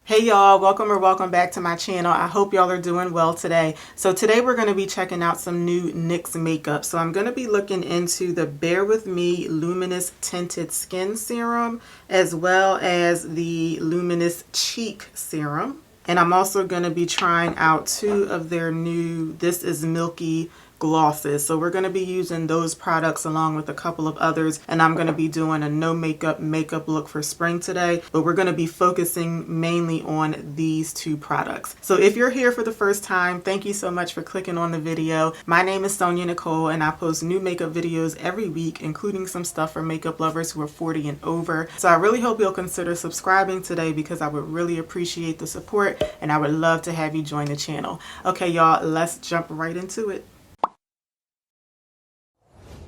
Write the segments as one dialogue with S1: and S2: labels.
S1: Hey y'all, welcome back to my channel. I hope y'all are doing well today. So today we're going to be checking out some new NYX makeup. So I'm going to be looking into the Bear With Me Luminous Tinted Skin Serum as well as the Luminous Cheek Serum. And I'm also going to be trying out two of their new This Is Milky glosses. So we're going to be using those products along with a couple of others, and I'm going to be doing a no makeup look for spring today, but we're going to be focusing mainly on these two products. So if you're here for the first time, thank you so much for clicking on the video. My name is SonyaNicole and I post new makeup videos every week, including some stuff for makeup lovers who are 40 and over. So I really hope you'll consider subscribing today because I would really appreciate the support and I would love to have you join the channel. Okay y'all, let's jump right into it.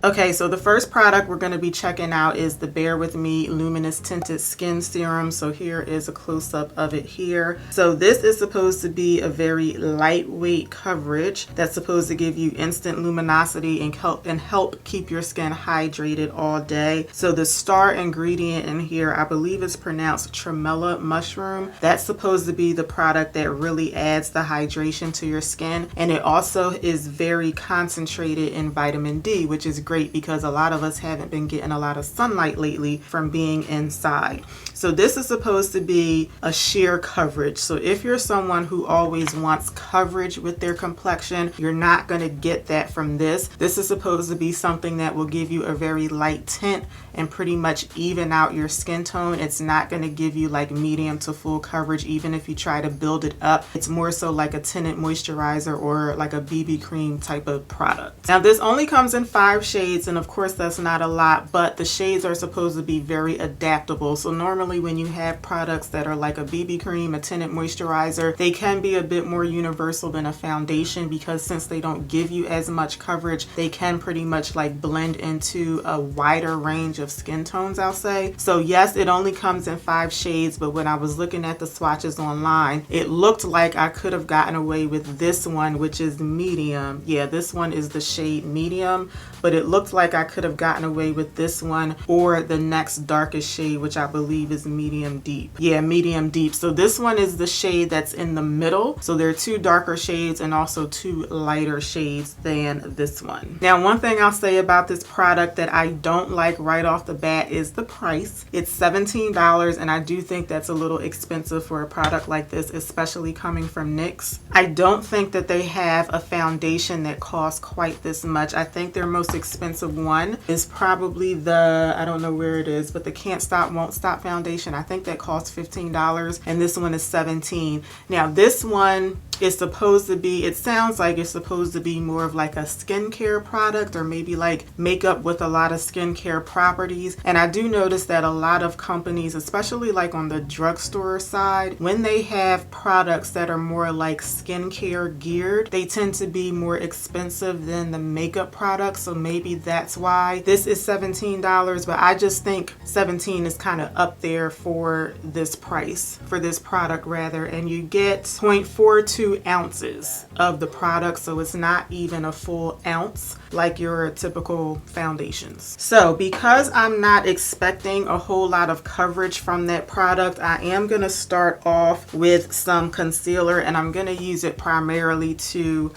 S1: Okay, so the first product we're going to be checking out is the Bear With Me Luminous Tinted Skin Serum. So here is a close-up of it here. So this is supposed to be a very lightweight coverage that's supposed to give you instant luminosity and help keep your skin hydrated all day. So the star ingredient in here, I believe it's pronounced tremella mushroom. That's supposed to be the product that really adds the hydration to your skin. And it also is very concentrated in vitamin D, which is great because a lot of us haven't been getting a lot of sunlight lately from being inside. So this is supposed to be a sheer coverage. So if you're someone who always wants coverage with their complexion, you're not going to get that from this. This is supposed to be something that will give you a very light tint and pretty much even out your skin tone. It's not going to give you like medium to full coverage even if you try to build it up. It's more so like a tinted moisturizer or like a BB cream type of product. Now this only comes in 5 shades, and of course that's not a lot, but the shades are supposed to be very adaptable. So normally when you have products that are like a BB cream, a tinted moisturizer, they can be a bit more universal than a foundation because since they don't give you as much coverage, they can pretty much like blend into a wider range of skin tones, I'll say. So yes, it only comes in 5 shades, but when I was looking at the swatches online, it looked like I could have gotten away with this one, which is medium. Yeah, this one is the shade medium, but it looked like I could have gotten away with this one or the next darkest shade, which I believe is medium deep. Yeah, medium deep. So this one is the shade that's in the middle. So there are 2 darker shades and also 2 lighter shades than this one. Now, one thing I'll say about this product that I don't like right off the bat is the price. It's $17, and I do think that's a little expensive for a product like this, especially coming from NYX. I don't think that they have a foundation that costs quite this much. I think their most expensive one is probably the, I don't know where it is, but the Can't Stop Won't Stop foundation. I think that costs $15, and this one is $17. Now this one is supposed to be, it sounds like it's supposed to be more of like a skincare product or maybe like makeup with a lot of skincare properties. And I do notice that a lot of companies, especially like on the drugstore side, when they have products that are more like skincare geared, they tend to be more expensive than the makeup products. So maybe that's why this is $17, but I just think 17 is kind of up there for this price, for this product rather. And you get 0.42 ounces of the product, so it's not even a full ounce like your typical foundations. So because I'm not expecting a whole lot of coverage from that product, I am going to start off with some concealer, and I'm going to use it primarily to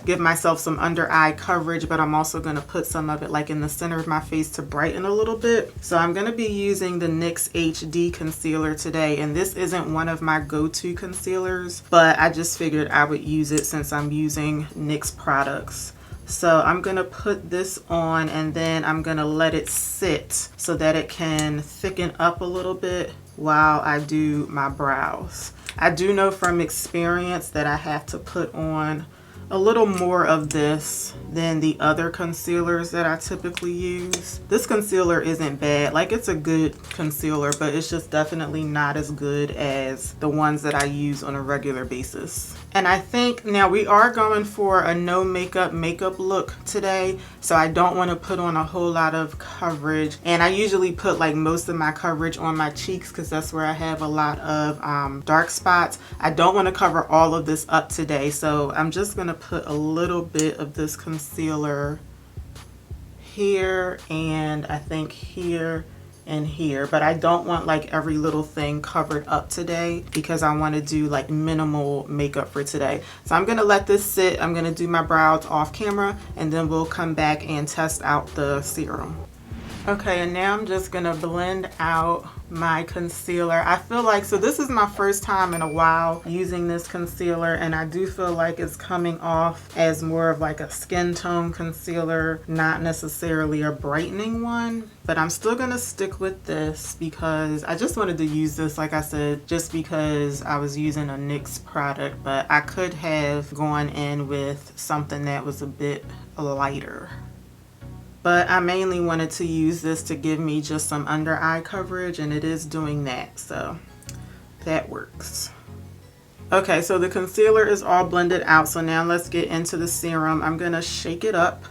S1: give myself some under eye coverage, but I'm also going to put some of it like in the center of my face to brighten a little bit. So I'm going to be using the NYX HD concealer today, and this isn't one of my go-to concealers, but I just figured I would use it since I'm using NYX products. So I'm going to put this on and then I'm going to let it sit so that it can thicken up a little bit while I do my brows. I do know from experience that I have to put on a little more of this than the other concealers that I typically use. This concealer isn't bad. Like, it's a good concealer, but it's just definitely not as good as the ones that I use on a regular basis. And I think now we are going for a no makeup look today, so I don't want to put on a whole lot of coverage. And I usually put like most of my coverage on my cheeks because that's where I have a lot of dark spots. I don't want to cover all of this up today, so I'm just going to put a little bit of this concealer here, and I think here in here, but I don't want like every little thing covered up today because I want to do like minimal makeup for today. So I'm gonna let this sit. I'm gonna do my brows off camera and then we'll come back and test out the serum. Okay, and now I'm just gonna blend out my concealer. I feel like, so this is my first time in a while using this concealer, and I do feel like it's coming off as more of like a skin tone concealer, not necessarily a brightening one. But I'm still gonna stick with this because I just wanted to use this, like I said, just because I was using a NYX product, but I could have gone in with something that was a bit lighter. But I mainly wanted to use this to give me just some under eye coverage, and it is doing that, so that works. Okay, so the concealer is all blended out, so now let's get into the serum. I'm gonna shake it up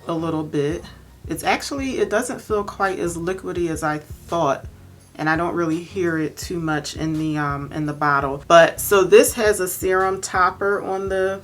S1: a little bit. It's actually, it doesn't feel quite as liquidy as I thought, and I don't really hear it too much in the bottle. But so this has a serum topper on the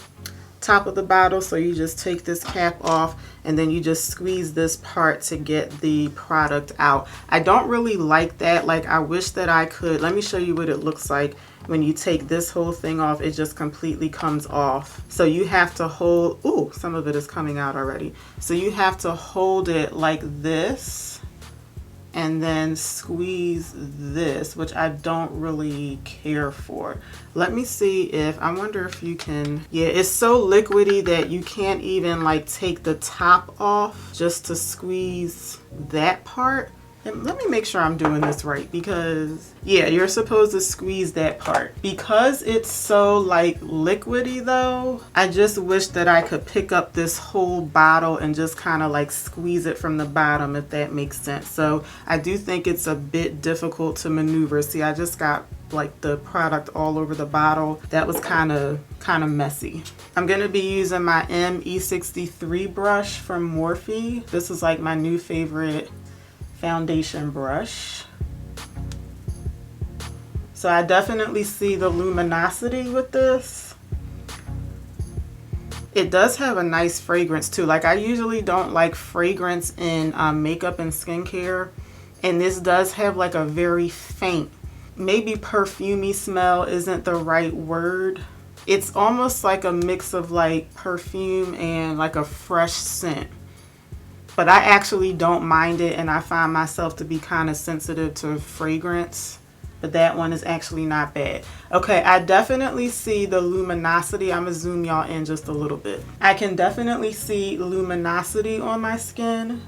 S1: top of the bottle, so you just take this cap off and then you just squeeze this part to get the product out. I don't really like that. Like, I wish that I could. Let me show you what it looks like when you take this whole thing off. It just completely comes off. So you have to hold, ooh, some of it is coming out already. So you have to hold it like this and then squeeze this, which I don't really care for. Let me see if, I wonder if you can, yeah, it's so liquidy that you can't even like take the top off just to squeeze that part. And let me make sure I'm doing this right, because yeah, you're supposed to squeeze that part. Because it's so like liquidy though, I just wish that I could pick up this whole bottle and just kind of like squeeze it from the bottom, if that makes sense. So I do think it's a bit difficult to maneuver. See, I just got like the product all over the bottle. That was kind of messy. I'm gonna be using my E63 brush from Morphe. This is like my new favorite foundation brush. So I definitely see the luminosity with this. It does have a nice fragrance too. Like, I usually don't like fragrance in makeup and skincare, and this does have like a very faint, maybe perfumey smell isn't the right word. It's almost like a mix of like perfume and like a fresh scent. But I actually don't mind it, and I find myself to be kind of sensitive to fragrance. But that one is actually not bad. Okay, I definitely see the luminosity. I'm gonna zoom y'all in just a little bit. I can definitely see luminosity on my skin.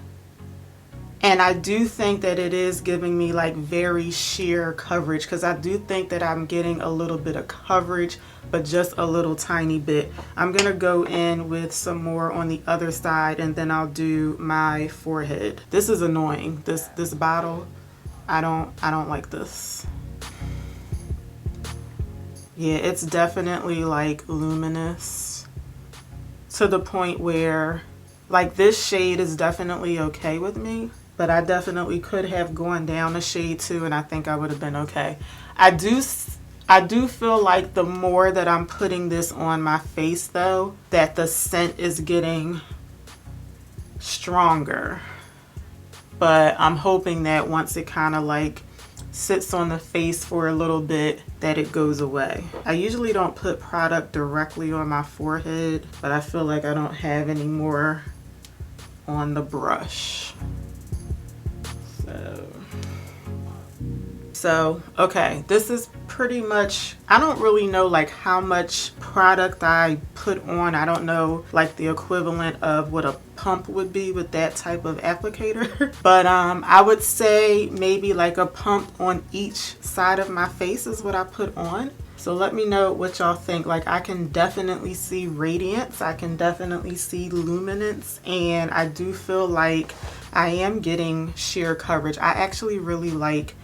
S1: And I do think that it is giving me like very sheer coverage, because I do think that I'm getting a little bit of coverage, but just a little tiny bit. I'm gonna go in with some more on the other side, and then I'll do my forehead. This is annoying. This bottle, I don't like this. Yeah, it's definitely like luminous to the point where like this shade is definitely okay with me. But I definitely could have gone down a shade too, and I think I would have been okay. I do feel like the more that I'm putting this on my face though, that the scent is getting stronger. But I'm hoping that once it kind of like sits on the face for a little bit, that it goes away. I usually don't put product directly on my forehead, but I feel like I don't have any more on the brush. So, okay, this is pretty much, I don't really know like how much product I put on. I don't know like the equivalent of what a pump would be with that type of applicator. But I would say maybe like a pump on each side of my face is what I put on. So let me know what y'all think. Like, I can definitely see radiance, I can definitely see luminance, and I do feel like I am getting sheer coverage. I actually really like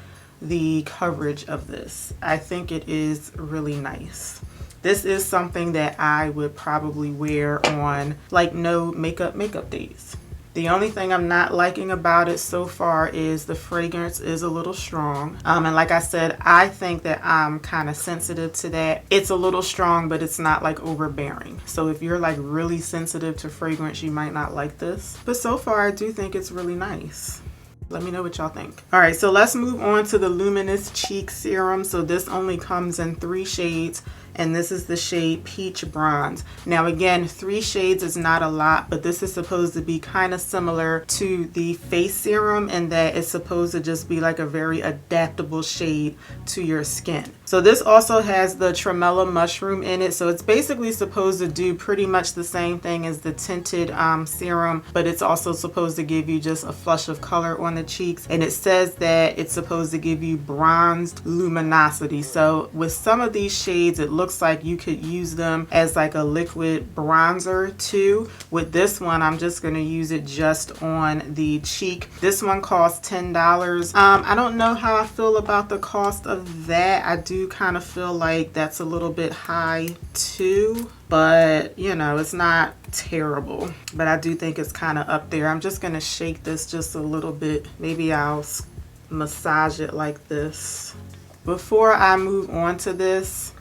S1: the coverage of this. I think it is really nice. This is something that I would probably wear on like no makeup days. The only thing I'm not liking about it so far is the fragrance is a little strong. And like I said, I think that I'm kind of sensitive to that. It's a little strong, but it's not like overbearing. So if you're like really sensitive to fragrance, you might not like this. But so far, I do think it's really nice. Let me know what y'all think. All right, so let's move on to the Luminous Cheek Serum. So this only comes in 3 shades, and this is the shade Peach Bronze. Now again, 3 shades is not a lot, but this is supposed to be kind of similar to the face serum in that it's supposed to just be like a very adaptable shade to your skin. So this also has the tremella mushroom in it, so it's basically supposed to do pretty much the same thing as the tinted serum, but it's also supposed to give you just a flush of color on the cheeks, and it says that it's supposed to give you bronzed luminosity. So with some of these shades, it looks like you could use them as like a liquid bronzer too. With this one, I'm just going to use it just on the cheek. This one costs $10. I don't know how I feel about the cost of that. I do kind of feel like that's a little bit high too, but you know, it's not terrible, but I do think it's kind of up there. I'm just going to shake this just a little bit. Maybe I'll massage it like this. Before I move on to this,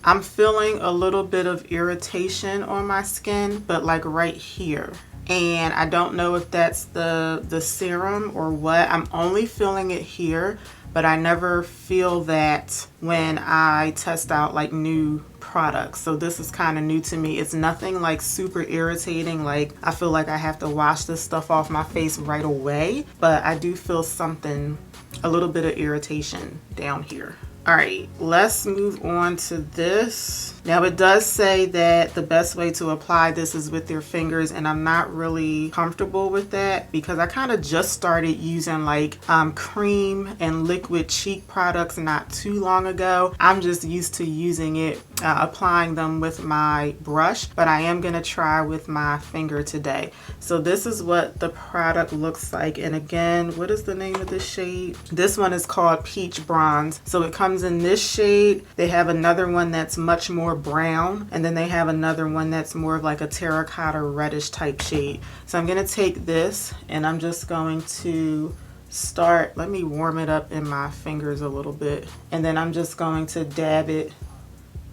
S1: I'm feeling a little bit of irritation on my skin, but like right here. And I don't know if that's the serum or what. I'm only feeling it here, but I never feel that when I test out like new products. So this is kind of new to me. It's nothing like super irritating, like I feel like I have to wash this stuff off my face right away, but I do feel something, a little bit of irritation down here. All right, let's move on to this. Now it does say that the best way to apply this is with your fingers, and I'm not really comfortable with that because I kind of just started using like cream and liquid cheek products not too long ago. I'm just used to using it, applying them with my brush, but I am gonna try with my finger today. So this is what the product looks like, and again, what is the name of this shade? This one is called Peach Bronze. So it comes in this shade. They have another one that's much more brown, and then they have another one that's more of like a terracotta reddish type shade. So I'm going to take this and I'm just going to start, let me warm it up in my fingers a little bit, and then I'm just going to dab it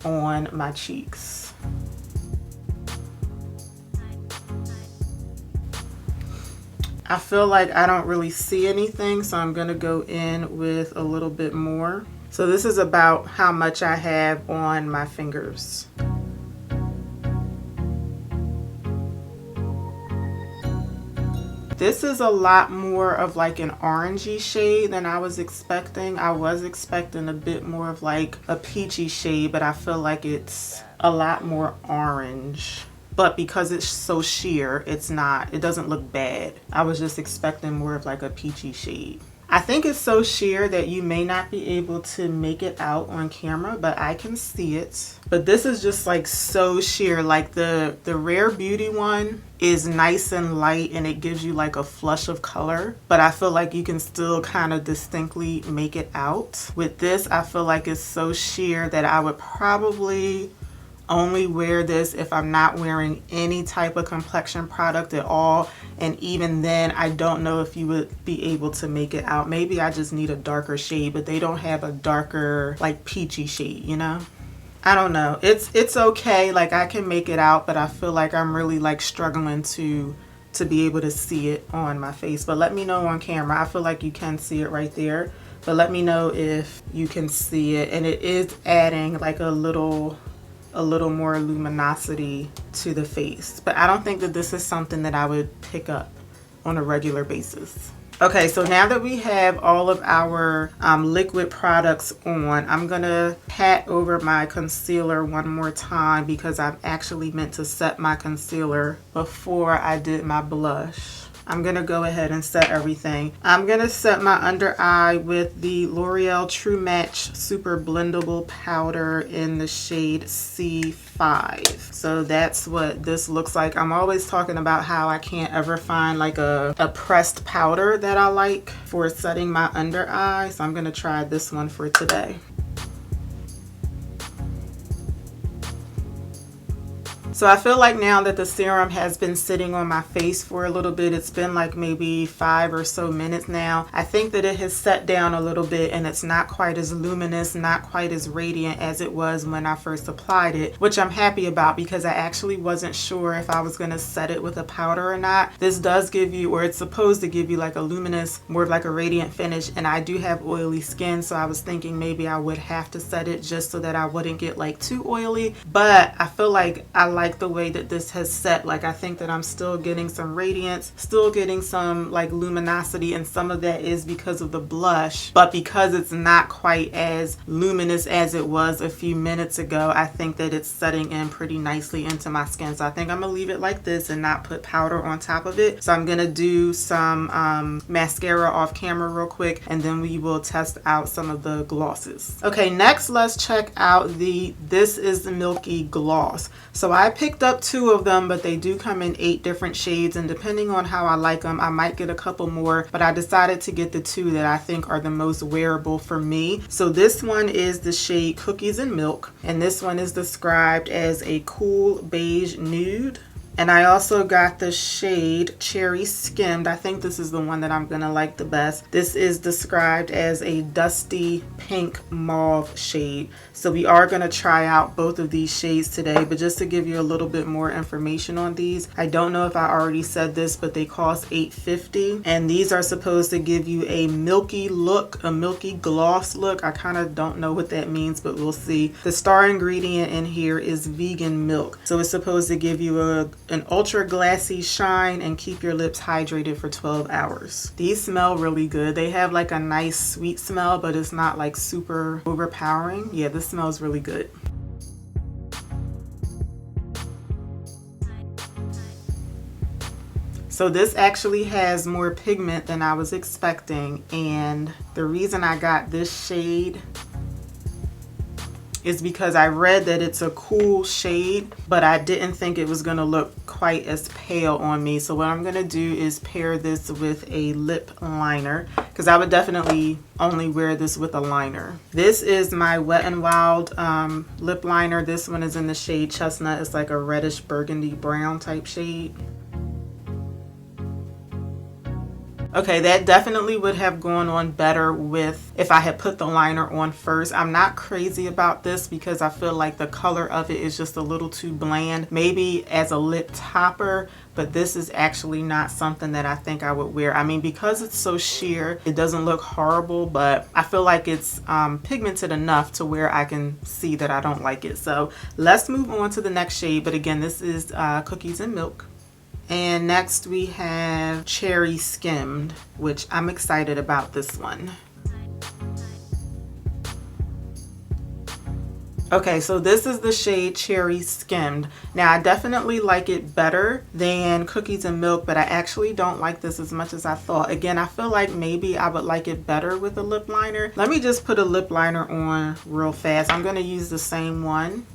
S1: on my cheeks. I feel like I don't really see anything, so I'm going to go in with a little bit more. So this is about how much I have on my fingers. This is a lot more of like an orangey shade than I was expecting. I was expecting a bit more of like a peachy shade, but I feel like it's a lot more orange. But because it's so sheer, it's not, it doesn't look bad. I was just expecting more of like a peachy shade. I think it's so sheer that you may not be able to make it out on camera, but I can see it. But this is just like so sheer. Like the Rare Beauty one is nice and light and it gives you like a flush of color, but I feel like you can still kind of distinctly make it out. With this, I feel like it's so sheer that I would probably only wear this if I'm not wearing any type of complexion product at all, and even then I don't know if you would be able to make it out. Maybe I just need a darker shade, but they don't have a darker like peachy shade, you know? I don't know. It's okay, like I can make it out, but I feel like I'm really like struggling to be able to see it on my face. But let me know on camera. I feel like you can see it right there, but let me know if you can see it. And it is adding like a little more luminosity to the face, but I don't think that this is something that I would pick up on a regular basis. Okay, so now that we have all of our liquid products on, I'm gonna pat over my concealer one more time because I've actually meant to set my concealer before I did my blush. I'm gonna go ahead and set everything. I'm gonna set my under eye with the L'Oreal True Match Super Blendable Powder in the shade C5. So that's what this looks like. I'm always talking about how I can't ever find like a pressed powder that I like for setting my under eye. So I'm gonna try this one for today. So I feel like now that the serum has been sitting on my face for a little bit, it's been like maybe 5 or so minutes now, I think that it has set down a little bit and it's not quite as luminous, not quite as radiant as it was when I first applied it, which I'm happy about because I actually wasn't sure if I was going to set it with a powder or not. This does give you, or it's supposed to give you like a luminous, more of like a radiant finish, and I do have oily skin, so I was thinking maybe I would have to set it just so that I wouldn't get like too oily, but I feel like I like the way that this has set. Like I think that I'm still getting some radiance, still getting some like luminosity, and some of that is because of the blush, but because it's not quite as luminous as it was a few minutes ago, I think that it's setting in pretty nicely into my skin. So I think I'm gonna leave it like this and not put powder on top of it. So I'm gonna do some mascara off camera real quick, and then we will test out some of the glosses. Okay, next let's check out this is the Milky Gloss. So I picked up 2 of them, but they do come in 8 different shades, and depending on how I like them, I might get a couple more, but I decided to get the 2 that I think are the most wearable for me. So this one is the shade Cookies and Milk, and this one is described as a cool beige nude. And I also got the shade Cherry Skimmed. I think this is the one that I'm gonna like the best. This is described as a dusty pink mauve shade. So we are gonna try out both of these shades today, but just to give you a little bit more information on these, I don't know if I already said this, but they cost $8.50, and these are supposed to give you a milky look, a milky gloss look. I kind of don't know what that means, but we'll see. The star ingredient in here is vegan milk, so it's supposed to give you an ultra glassy shine and keep your lips hydrated for 12 hours. These smell really good. They have like a nice sweet smell, but it's not like super overpowering. Yeah, this smells really good. So this actually has more pigment than I was expecting, and the reason I got this shade is because I read that it's a cool shade, but I didn't think it was gonna look quite as pale on me. So what I'm gonna do is pair this with a lip liner, because I would definitely only wear this with a liner. This is my Wet n Wild lip liner. This one is in the shade Chestnut. It's like a reddish burgundy brown type shade. Okay, that definitely would have gone on better with if I had put the liner on first. I'm not crazy about this because I feel like the color of it is just a little too bland. Maybe as a lip topper, but this is actually not something that I think I would wear. I mean, because it's so sheer, it doesn't look horrible, but I feel like it's pigmented enough to where I can see that I don't like it. So let's move on to the next shade. But again, this is Cookies and Milk. And next we have Cherry Skimmed, which I'm excited about this one. Okay, so this is the shade Cherry Skimmed. Now I definitely like it better than Cookies and Milk, but I actually don't like this as much as I thought. Again, I feel like maybe I would like it better with a lip liner. Let me just put a lip liner on real fast. I'm gonna use the same one.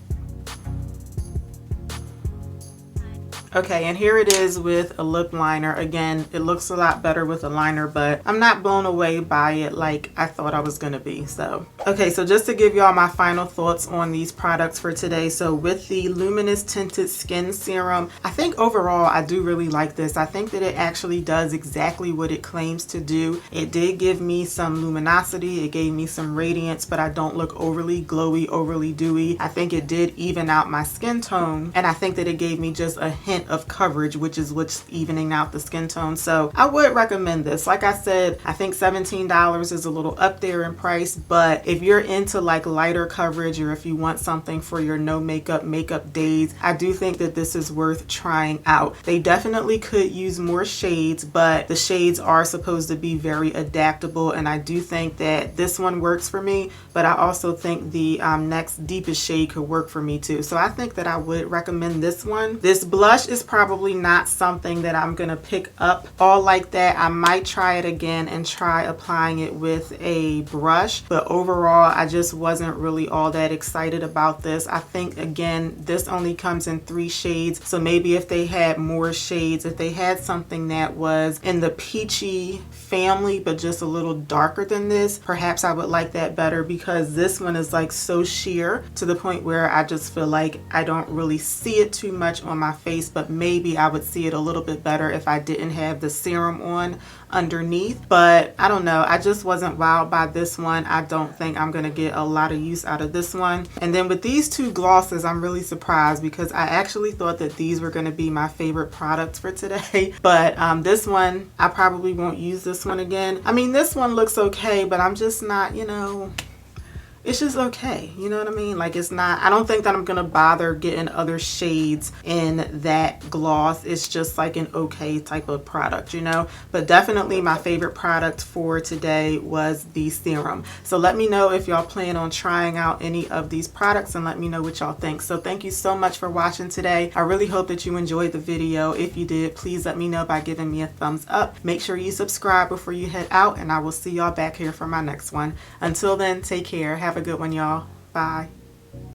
S1: Okay, and here it is with a lip liner. Again, it looks a lot better with a liner, but I'm not blown away by it like I thought I was gonna be. So, okay, so just to give y'all my final thoughts on these products for today. So with the Luminous Tinted Skin Serum, I think overall I do really like this. I think that it actually does exactly what it claims to do. It did give me some luminosity, it gave me some radiance, but I don't look overly glowy, overly dewy. I think it did even out my skin tone, and I think that it gave me just a hint of coverage, which is what's evening out the skin tone. So I would recommend this. Like I said, I think $17 is a little up there in price, but if you're into like lighter coverage, or if you want something for your no makeup days, I do think that this is worth trying out. They definitely could use more shades, but the shades are supposed to be very adaptable, and I do think that this one works for me, but I also think the next deepest shade could work for me too. So I think that I would recommend this one. This blush is probably not something that I'm gonna pick up all like that. I might try it again and try applying it with a brush, but overall I just wasn't really all that excited about this. I think again this only comes in 3 shades, so maybe if they had more shades, if they had something that was in the peachy family but just a little darker than this, perhaps I would like that better, because this one is like so sheer to the point where I just feel like I don't really see it too much on my face, but maybe I would see it a little bit better if I didn't have the serum on underneath. But I don't know, I just wasn't wowed by this one. I don't think I'm gonna get a lot of use out of this one. And then with these 2 glosses, I'm really surprised because I actually thought that these were gonna be my favorite products for today. But this one, I probably won't use this one again. I mean, this one looks okay, but I'm just not, you know, it's just okay, you know what I mean? Like, it's not, I don't think that I'm gonna bother getting other shades in that gloss. It's just like an okay type of product, you know? But definitely my favorite product for today was the serum. So let me know if y'all plan on trying out any of these products, and let me know what y'all think. So thank you so much for watching today. I really hope that you enjoyed the video. If you did, please let me know by giving me a thumbs up. Make sure you subscribe before you head out, and I will see y'all back here for my next one. Until then, take care. Have a good one, y'all. Bye.